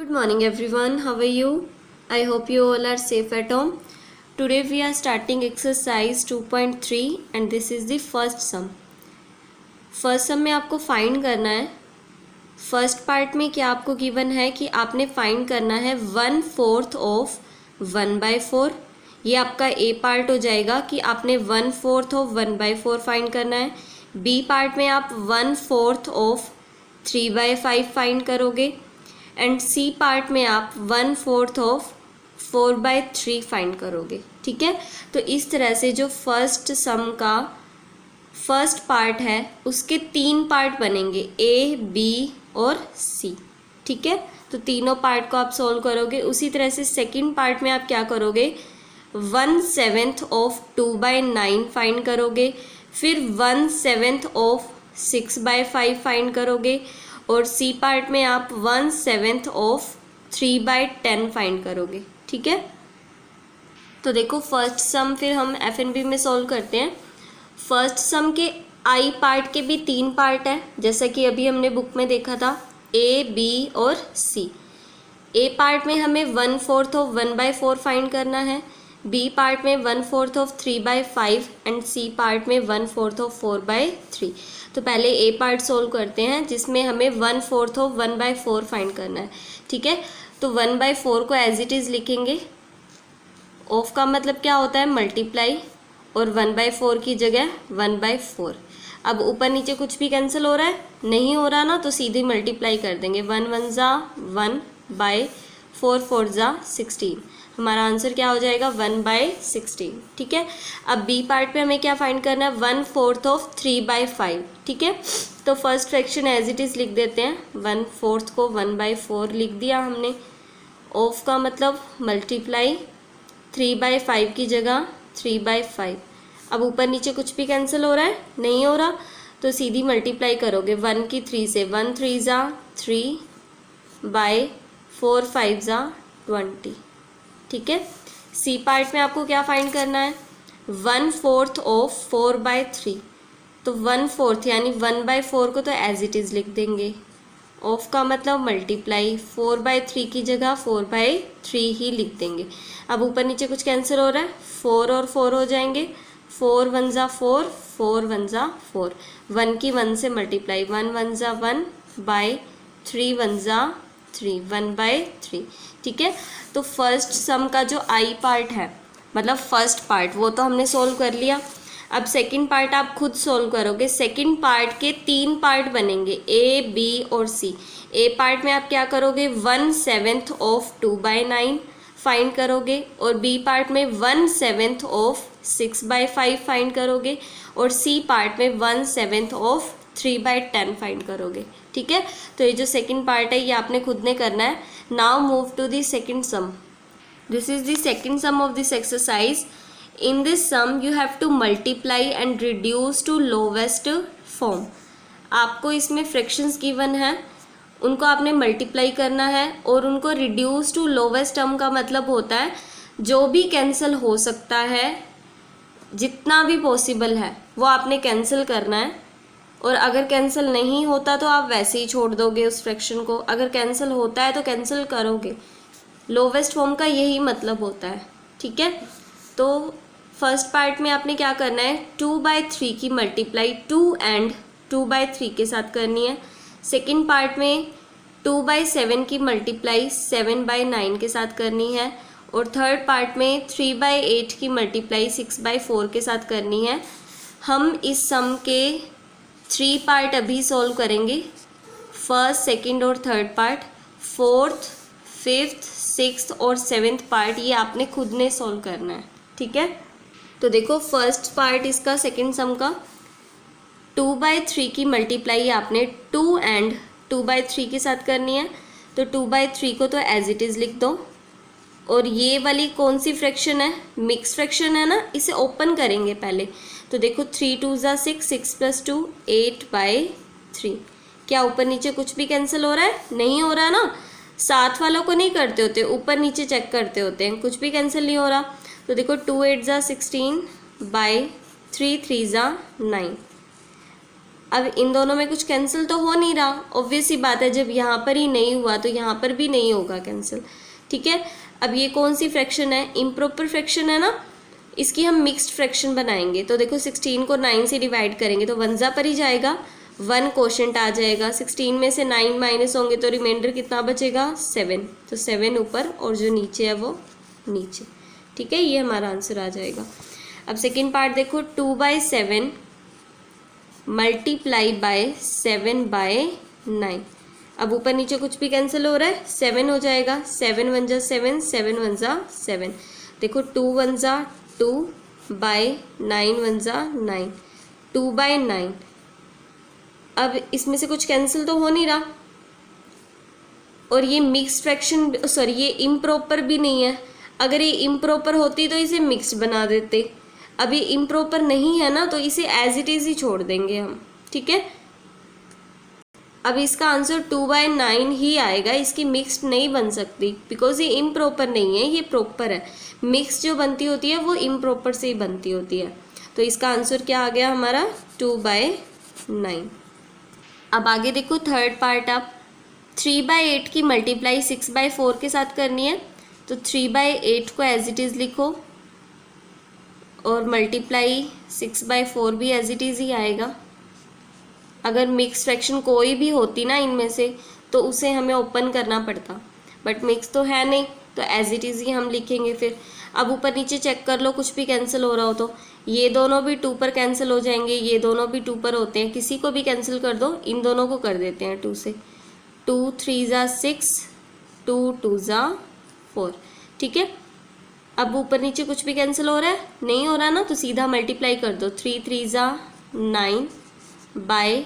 Good morning everyone, how are you? I hope you all are safe at home. Today we are starting exercise 2.3 and this is the first sum. First sum में आपको find करना है. First part में क्या आपको given है कि आपने फाइंड करना है 1/4 ऑफ 1/4. ये आपका ए पार्ट हो जाएगा कि आपने 1/4 ऑफ 1/4 फाइंड करना है. बी पार्ट में आप 1/4 ऑफ 3/5 फाइंड करोगे एंड सी पार्ट में आप 1/4 ऑफ 4/3 फाइंड करोगे. ठीक है, तो इस तरह से जो फर्स्ट सम का फर्स्ट पार्ट है उसके 3 पार्ट बनेंगे, ए बी और सी. ठीक है, तो तीनों पार्ट को आप सॉल्व करोगे. उसी तरह से सेकंड पार्ट में आप क्या करोगे, 1/7 ऑफ 2/9 फाइंड करोगे, फिर 1/7 ऑफ 6/5 फाइंड करोगे और सी पार्ट में आप 1/7 ऑफ 3/10 फाइंड करोगे. ठीक है, तो देखो फर्स्ट सम फिर हम FNB में सॉल्व करते हैं. फर्स्ट सम के आई पार्ट के भी 3 पार्ट है, जैसा कि अभी हमने बुक में देखा था, ए बी और सी. ए पार्ट में हमें 1/4 ऑफ 1/4 फाइंड करना है, बी पार्ट में 1/4 ऑफ 3/5 एंड सी पार्ट में 1/4 ऑफ 4/3. तो पहले ए पार्ट सोल्व करते हैं जिसमें हमें 1/4 ऑफ 1/4 फाइंड करना है. ठीक है, तो 1/4 को एज इट इज़ लिखेंगे. ऑफ का मतलब क्या होता है, मल्टीप्लाई, और 1/4 की जगह 1/4. अब ऊपर नीचे कुछ भी कैंसिल हो रहा है, नहीं हो रहा ना, तो सीधे मल्टीप्लाई कर देंगे. 1 1 ज़ा 1/4 4 ज़ा 16. हमारा आंसर क्या हो जाएगा, 1/16. ठीक है, अब बी पार्ट पे हमें क्या फाइंड करना है, 1/4 ऑफ 3/5. ठीक है, तो first fraction as it is लिख देते हैं. 1/4 को 1/4 लिख दिया हमने. ऑफ का मतलब मल्टीप्लाई, 3/5 की जगह 3/5. अब ऊपर नीचे कुछ भी कैंसिल हो रहा है, नहीं हो रहा, तो सीधी मल्टीप्लाई करोगे 1 की 3 से. 1 3 ज़ा 3/4 5 ज़ा 20. ठीक है, सी पार्ट में आपको क्या फाइंड करना है, 1/4 ऑफ 4/3. तो 1/4 यानी 1/4 को तो एज इट इज़ लिख देंगे. ऑफ का मतलब मल्टीप्लाई, 4/3 की जगह 4/3 ही लिख देंगे. अब ऊपर नीचे कुछ कैंसिल हो रहा है, 4 और 4 हो जाएंगे. 4 1 ज़ा 4, 4 1 ज़ा 4. 1 की 1 से मल्टीप्लाई, 1 1 ज़ा 1/3 1 ज़ा 3, 1/3. ठीक है, तो फर्स्ट सम का जो आई पार्ट है, मतलब फर्स्ट पार्ट, वो तो हमने सोल्व कर लिया. अब सेकंड पार्ट आप खुद सोल्व करोगे. सेकंड पार्ट के 3 पार्ट बनेंगे, ए बी और सी. ए पार्ट में आप क्या करोगे, 1/7 ऑफ 2/9 फाइंड करोगे और बी पार्ट में 1/7 ऑफ 6/5 फाइंड करोगे और सी पार्ट में 1/7 ऑफ 3/10 फाइंड करोगे. ठीक है, तो ये जो सेकंड पार्ट है ये आपने खुद ने करना है. Now move to the second sum. This is the second sum of this exercise. In this sum you have to multiply and reduce to lowest form. आपको इसमें फ्रैक्शंस गिवन है, उनको आपने मल्टीप्लाई करना है और उनको रिड्यूस टू लोवेस्ट टर्म का मतलब होता है जो भी कैंसिल हो सकता है, जितना भी पॉसिबल है वो आपने कैंसिल करना है. और अगर कैंसिल नहीं होता तो आप वैसे ही छोड़ दोगे उस फ्रैक्शन को. अगर कैंसिल होता है तो कैंसिल करोगे. लोवेस्ट फॉर्म का यही मतलब होता है. ठीक है, तो फर्स्ट पार्ट में आपने क्या करना है, 2/3 की मल्टीप्लाई 2 एंड 2/3 के साथ करनी है. सेकंड पार्ट में 2/7 की मल्टीप्लाई 7/9 के साथ करनी है. और थर्ड पार्ट में 3/8 की मल्टीप्लाई 6/4 के साथ करनी है. हम इस सम के 3 पार्ट अभी सॉल्व करेंगे, फर्स्ट सेकंड और third part. Fourth fifth sixth और 7th पार्ट ये आपने खुद ने सॉल्व करना है. ठीक है, तो देखो फर्स्ट पार्ट इसका सेकंड सम का 2/3 की मल्टीप्लाई आपने 2 एंड 2/3 के साथ करनी है. तो 2/3 को तो एज इट इज़ लिख दो. और ये वाली कौन सी फ्रैक्शन है, मिक्स फ्रैक्शन है ना, इसे ओपन करेंगे पहले. तो देखो 3 2 ज़ा 6, 6 + 2 8/3. क्या ऊपर नीचे कुछ भी कैंसिल हो रहा है, नहीं हो रहा ना. साथ वालों को नहीं करते होते, ऊपर नीचे चेक करते होते हैं, कुछ भी कैंसिल नहीं हो रहा. तो देखो 2 8 ज़ा 16/3 3 ज़ा 9. अब इन दोनों में कुछ कैंसिल तो हो नहीं रहा, ऑब्वियस ही बात है, जब यहाँ पर ही नहीं हुआ तो यहाँ पर भी नहीं होगा कैंसिल। ठीक है, अब ये कौन सी फ्रैक्शन है, इम्प्रॉपर फ्रैक्शन है ना, इसकी हम मिक्स्ड फ्रैक्शन बनाएंगे। तो देखो 16 को 9 से डिवाइड करेंगे तो 1 जा पर ही जाएगा, 1 कोशेंट आ जाएगा, 16 में से 9 माइनस होंगे तो रिमाइंडर कितना बचेगा 7, तो 7 ऊपर और जो नीचे है वो नीचे। ठीक है, ये हमारा आंसर आ जाएगा। अब सेकेंड पार्ट देखो, 2/7 मल्टीप्लाई बाय 7/9। अब ऊपर नीचे कुछ भी कैंसिल हो रहा है, 7 हो जाएगा, 7 1 जा 7, 7 1 जा 7। देखो 2 1 जा 2 बाय 9 1 जा 9, 2/9। अब इसमें से कुछ कैंसिल तो हो नहीं रहा, और ये मिक्स फ्रैक्शन, सॉरी ये इम्प्रॉपर भी नहीं है। अगर ये इम्प्रॉपर होती तो इसे मिक्स्ड बना देते, अभी इम्प्रॉपर नहीं है ना, तो इसे एज इट इज ही छोड़ देंगे हम। ठीक है, अब इसका आंसर 2/9 ही आएगा, इसकी मिक्स्ड नहीं बन सकती बिकॉज ये इम्प्रॉपर नहीं है, ये प्रॉपर है। मिक्स जो बनती होती है वो इम्प्रॉपर से ही बनती होती है। तो इसका आंसर क्या आ गया हमारा 2/9। अब आगे देखो थर्ड पार्ट, आप 3/8 की मल्टीप्लाई 6/4 के साथ करनी है। तो 3/8 को एज इट इज़ लिखो और मल्टीप्लाई 6/4 भी एज इट इज़ ही आएगा। अगर मिक्स फ्रैक्शन कोई भी होती ना इनमें से तो उसे हमें ओपन करना पड़ता, बट मिक्स तो है नहीं तो एज इट इज़ ही हम लिखेंगे फिर। अब ऊपर नीचे चेक कर लो, कुछ भी कैंसिल हो रहा हो तो ये दोनों भी 2 पर कैंसिल हो जाएंगे, ये दोनों भी 2 पर होते हैं, किसी को भी कैंसिल कर दो, इन दोनों को कर देते हैं 2 से। 2 3 जा 6, 2 2 जा 4। ठीक है, अब ऊपर नीचे कुछ भी कैंसिल हो रहा है, नहीं हो रहा ना, तो सीधा मल्टीप्लाई कर दो, 3 3 जा 9 बाय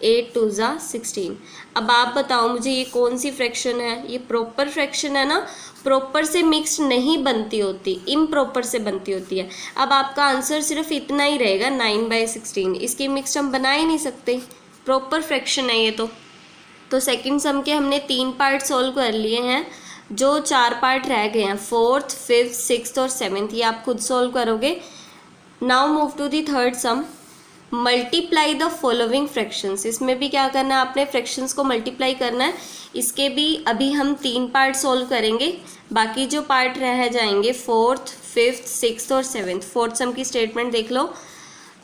8 2 जा 16। अब आप बताओ मुझे ये कौन सी फ्रैक्शन है, ये प्रॉपर फ्रैक्शन है ना, प्रॉपर से मिक्स्ड नहीं बनती होती, इम्प्रॉपर से बनती होती है। अब आपका आंसर सिर्फ इतना ही रहेगा 9/16, इसकी मिक्स्ड हम बना ही नहीं सकते, प्रॉपर फ्रैक्शन है ये। तो सेकंड सम के हमने 3 पार्ट सॉल्व कर लिए हैं, जो 4 पार्ट रह गए हैं, 4th 5th 6th और 7th, ये आप खुद सॉल्व करोगे। Now move to the third sum, multiply the following fractions. इसमें भी क्या करना है, आपने फ्रैक्शंस को मल्टीप्लाई करना है। इसके भी अभी हम 3 पार्ट सॉल्व करेंगे, बाकी जो पार्ट रह जाएंगे 4th 5th 6th और 7th। फोर्थ सम की स्टेटमेंट देख लो,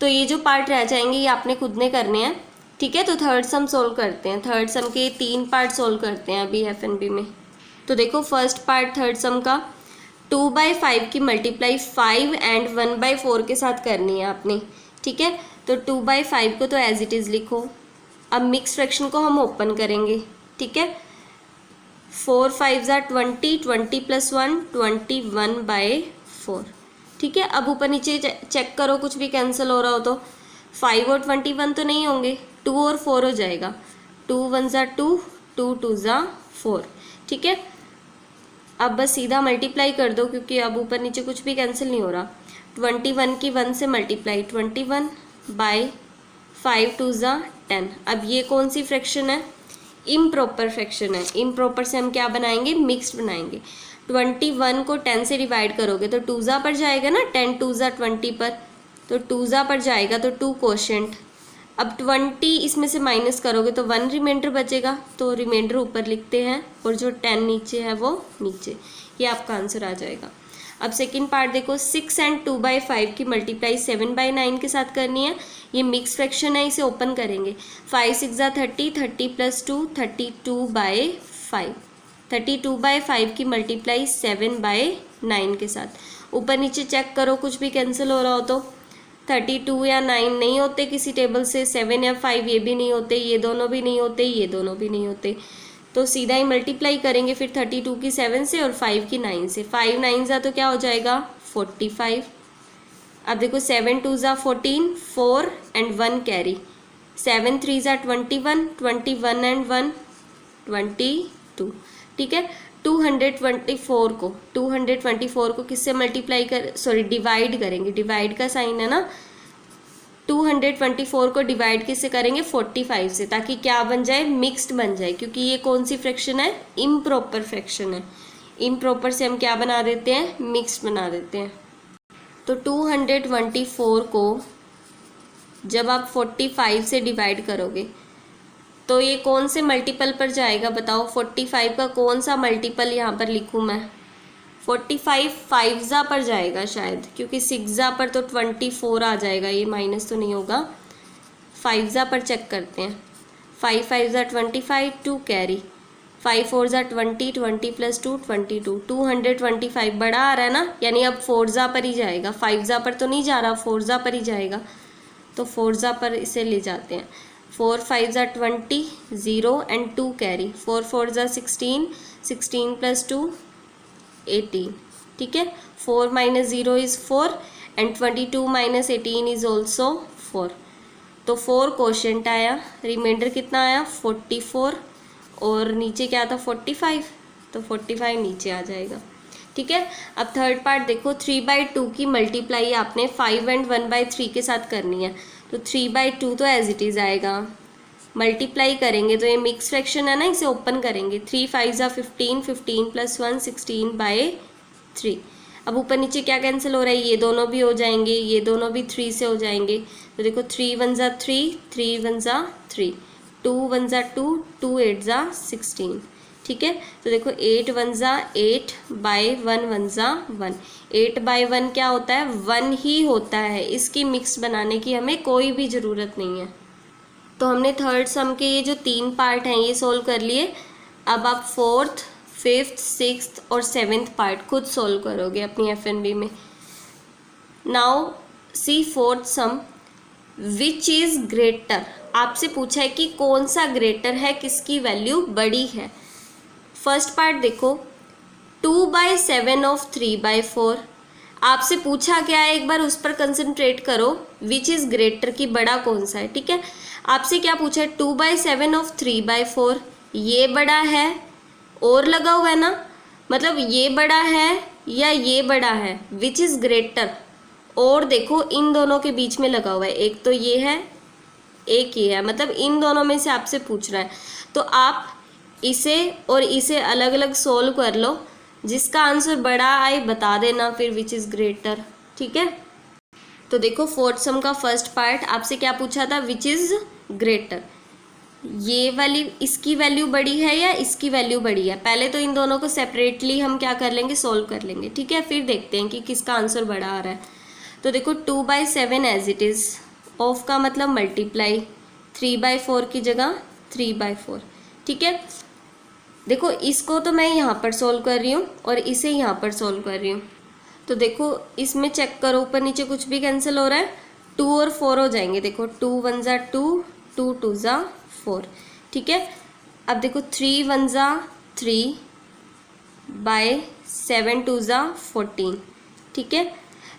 तो ये जो पार्ट रह जाएंगे ये आपने खुद ने करने हैं। ठीक है, तो थर्ड सम सोल्व करते हैं, थर्ड सम के 3 पार्ट सोल्व करते हैं अभी FNB में। तो देखो फर्स्ट पार्ट थर्ड सम का, 2/5 की मल्टीप्लाई 5 एंड 1/4 के साथ करनी है आपने। ठीक है, तो 2/5 को तो एज इट इज़ लिखो। अब मिक्स फ्रैक्शन को हम ओपन करेंगे। ठीक है, 4 5 जा 20, 20 + 1 21/4। ठीक है, अब ऊपर नीचे चेक करो कुछ भी कैंसिल हो रहा हो तो 5 और 21 तो नहीं होंगे, 2 और 4 हो जाएगा, 2 1 जा 2, 2 2 जा 4। ठीक है, अब बस सीधा मल्टीप्लाई कर दो क्योंकि अब ऊपर नीचे कुछ भी कैंसिल नहीं हो रहा। 21 की 1 से मल्टीप्लाई, 21/5 2 जा 10। अब ये कौन सी फ्रैक्शन है, इम्प्रॉपर फ्रैक्शन है। इम्प्रॉपर से हम क्या बनाएंगे, मिक्स्ड बनाएंगे। 21 को 10 से डिवाइड करोगे तो 2 जा पर जाएगा ना, 10 2 जा 20 पर, तो 2 जा पर जाएगा तो 2 कोशेंट। अब 20 इसमें से माइनस करोगे तो 1 रिमाइंडर बचेगा, तो रिमाइंडर ऊपर लिखते हैं और जो 10 नीचे है वो नीचे। ये आपका आंसर आ जाएगा। अब सेकंड पार्ट देखो, 6 एंड 2/5 की मल्टीप्लाई 7/9 के साथ करनी है। ये मिक्स फ्रैक्शन है, इसे ओपन करेंगे। 5 6 जा 30, 30 + 2 32/5, 32/5 की मल्टीप्लाई 7/9 के साथ। ऊपर नीचे चेक करो कुछ भी कैंसिल हो रहा हो तो 32 या 9 नहीं होते किसी टेबल से, 7 या 5 ये भी नहीं होते, ये दोनों भी नहीं होते, ये दोनों भी नहीं होते, तो सीधा ही मल्टीप्लाई करेंगे फिर 32 की 7 से और 5 की 9 से। 5 9 जा तो क्या हो जाएगा 45। अब देखो 7 2 जा 14, 4 एंड 1 कैरी, 7 3 जा 21, 21 एंड 1 22। ठीक है, 224 को किससे मल्टीप्लाई कर, सॉरी डिवाइड करेंगे, डिवाइड का साइन है ना, 224 को डिवाइड किससे करेंगे 45 से, ताकि क्या बन जाए, मिक्स्ड बन जाए, क्योंकि ये कौन सी फ्रैक्शन है, इम्प्रॉपर फ्रैक्शन है। इम्प्रॉपर से हम क्या बना देते हैं, मिक्स्ड बना देते हैं। तो 224 को जब आप 45 से डिवाइड करोगे तो ये कौन से मल्टीपल पर जाएगा बताओ। 45 का कौन सा मल्टीपल यहाँ पर लिखूँ मैं। 45 5 पर जाएगा शायद, क्योंकि 6 पर तो 24 आ जाएगा, ये माइनस तो नहीं होगा। 5 पर चेक करते हैं। 5 5 25, 2 कैरी, 5 4 20, 20 + 2 22, 225 बड़ा आ रहा है ना, यानी अब 4 पर ही जाएगा। 5 पर तो नहीं जा रहा, 4 पर ही जाएगा, तो 4 पर इसे ले जाते हैं। 4 5 20, 0 एंड 2 कैरी, 4 4 16, 16 + 2 18, ठीक है। 4 - 0 इज़ 4 एंड 22 - 18 इज़ ऑल्सो 4, तो 4 क्वोशंट आया। रिमाइंडर कितना आया 44, और नीचे क्या था 45, तो 45 नीचे आ जाएगा, ठीक है। अब थर्ड पार्ट देखो, 3/2 की मल्टीप्लाई आपने 5 एंड 1/3 के साथ करनी है, तो 3/2 तो एज इट इज़ आएगा। मल्टीप्लाई करेंगे तो ये मिक्स फ्रैक्शन है ना, इसे ओपन करेंगे। 3 5 15, 15 + 1 16/3। अब ऊपर नीचे क्या कैंसिल हो रहा है, ये दोनों भी हो जाएंगे, ये दोनों भी 3 से हो जाएंगे, तो देखो 3 1 3, 3 1 3, 2 1 2, 2 8 16, ठीक है। तो देखो 8 1 8 बाई 1 1 1, 8/1 क्या होता है 1 ही होता है, इसकी मिक्स बनाने की हमें कोई भी ज़रूरत नहीं है। तो हमने थर्ड सम के ये जो 3 पार्ट हैं ये सोल्व कर लिए। अब आप 4th 5th 6th और 7th पार्ट खुद सोल्व करोगे अपनी FNB में। Now see 4th sum, which is greater. आपसे पूछा है कि कौन सा ग्रेटर है, किसकी वैल्यू बड़ी है। फर्स्ट पार्ट देखो, 2/7 ऑफ 3/4। आपसे पूछा क्या है, एक बार उस पर कंसंट्रेट करो, विच इज़ ग्रेटर की बड़ा कौन सा है, ठीक है। आपसे क्या पूछा है, 2/7 ऑफ 3/4, ये बड़ा है और लगा हुआ है ना, मतलब ये बड़ा है या ये बड़ा है, विच इज़ ग्रेटर। और देखो इन दोनों के बीच में लगा हुआ है, एक तो ये है एक ये है, मतलब इन दोनों में से आपसे पूछ रहा है, तो आप इसे और इसे अलग अलग सोल्व कर लो, जिसका आंसर बड़ा आए बता देना फिर विच इज़ ग्रेटर, ठीक है। तो देखो 4th सम का फर्स्ट पार्ट आपसे क्या पूछा था, विच इज़ ग्रेटर। ये वाली इसकी वैल्यू बड़ी है या इसकी वैल्यू बड़ी है, पहले तो इन दोनों को सेपरेटली हम क्या कर लेंगे, सोल्व कर लेंगे, ठीक है। फिर देखते हैं कि किसका आंसर बड़ा आ रहा है। तो देखो 2/7 एज इट इज़, ऑफ का मतलब मल्टीप्लाई, 3/4 की जगह 3/4, ठीक है। देखो इसको तो मैं यहाँ पर सोल्व कर रही हूँ और इसे यहाँ पर सोल्व कर रही हूँ, तो देखो इसमें चेक करो ऊपर नीचे कुछ भी कैंसिल हो रहा है, 2 और 4 हो जाएंगे। देखो 2 1 2, 2 2 4, ठीक है। अब देखो 3 1 3 बाय 7 2 14, ठीक है।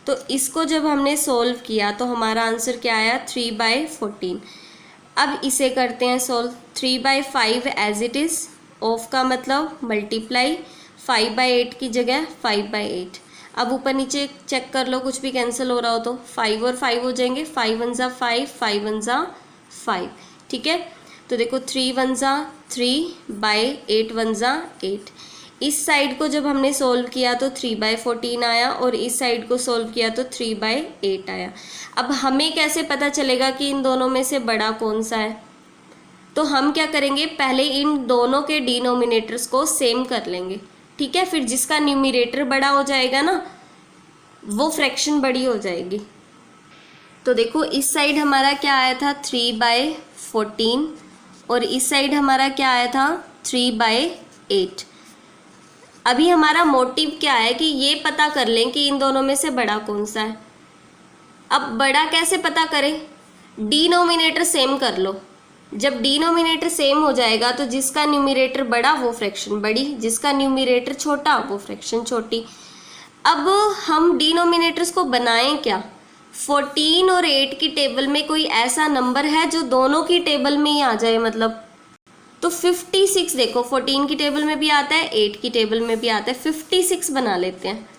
तो इसको जब हमने सोल्व किया तो हमारा आंसर क्या आया, 3/14। अब इसे करते हैं solve, 3/5 as it is, of का मतलब मल्टीप्लाई, 5/8 की जगह 5/8। अब ऊपर नीचे चेक कर लो कुछ भी कैंसिल हो रहा हो तो 5 और 5 हो जाएंगे, 5 1 5, 5 1 5, ठीक है। तो देखो 3 1 3/8 1 8। इस साइड को जब हमने सोल्व किया तो 3/14 आया और इस साइड को सोल्व किया तो 3/8 आया। अब हमें कैसे पता चलेगा कि इन दोनों में से बड़ा कौन सा है, तो हम क्या करेंगे, पहले इन दोनों के डिनोमिनेटर्स को सेम कर लेंगे, ठीक है। फिर जिसका न्यूमरेटर बड़ा हो जाएगा ना, वो फ्रैक्शन बड़ी हो जाएगी। तो देखो इस साइड हमारा क्या आया था 3/14 और इस साइड हमारा क्या आया था 3/8। अभी हमारा मोटिव क्या है कि ये पता कर लें कि इन दोनों में से बड़ा कौन सा है। अब बड़ा कैसे पता करें, डिनोमिनेटर सेम कर लो। जब डिनोमिनेटर सेम हो जाएगा तो जिसका न्यूमरेटर बड़ा वो फ्रैक्शन बड़ी, जिसका न्यूमरेटर छोटा वो फ्रैक्शन छोटी। अब हम डिनोमिनेटर्स को बनाएं क्या, 14 और 8 की टेबल में कोई ऐसा नंबर है जो दोनों की टेबल में ही आ जाए, मतलब तो 56 देखो 14 की टेबल में भी आता है, 8 की टेबल में भी आता है, 56 बना लेते हैं।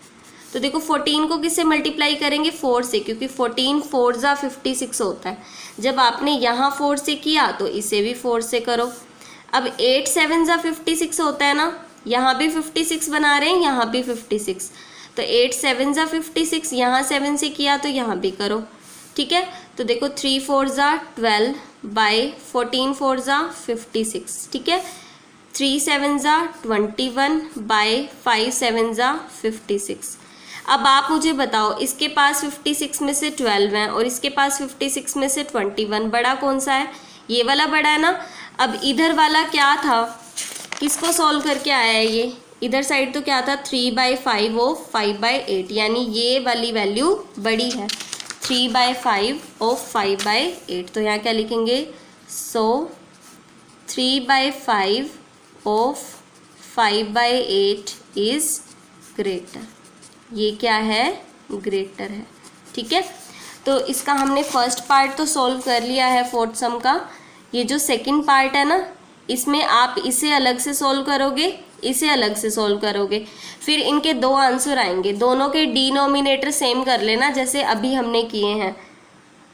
तो देखो 14 को किससे मल्टीप्लाई करेंगे, 4 से, क्योंकि 14 4 56 होता है। जब आपने यहाँ 4 से किया तो इसे भी 4 से करो। अब 8 7 56 होता है ना, यहाँ भी 56 बना रहे हैं, यहाँ भी 56, तो 8 7 56, यहाँ 7 से किया तो यहाँ भी करो, ठीक है। तो देखो 3 4 ज़ा 12 बाई 14 4 ज़ा 56, ठीक है। 3 7 ज़ा 21 बाई 5 7 ज़ा 56। अब आप मुझे बताओ, इसके पास 56 में से 12 हैं और इसके पास 56 में से 21, बड़ा कौन सा है? ये वाला बड़ा है ना। अब इधर वाला क्या था, किसको सॉल्व करके आया है ये? इधर साइड तो क्या था, 3/5 ऑफ 5/8, यानी ये वाली वैल्यू बड़ी है, 3/5 ऑफ 5/8। तो यहाँ क्या लिखेंगे? सो 3/5 ऑफ 5/8 इज ग्रेटर। ये क्या है? ग्रेटर है, ठीक है। तो इसका हमने फर्स्ट पार्ट तो सॉल्व कर लिया है फोर्थ सम का। ये जो सेकंड पार्ट है ना, इसमें आप इसे अलग से सॉल्व करोगे, इसे अलग से सॉल्व करोगे, फिर इनके दो आंसर आएंगे, दोनों के डिनोमिनेटर सेम कर लेना जैसे अभी हमने किए हैं।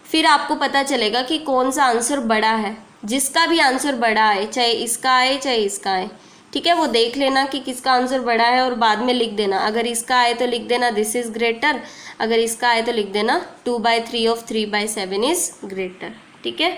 फिर आपको पता चलेगा कि कौन सा आंसर बड़ा है। जिसका भी आंसर बड़ा आए, चाहे इसका आए चाहे इसका आए, ठीक है, वो देख लेना कि किसका आंसर बड़ा है और बाद में लिख देना। अगर इसका आए तो लिख देना दिस इज ग्रेटर, अगर इसका आए तो लिख देना 2/3 ऑफ 3/7 इज ग्रेटर, ठीक है।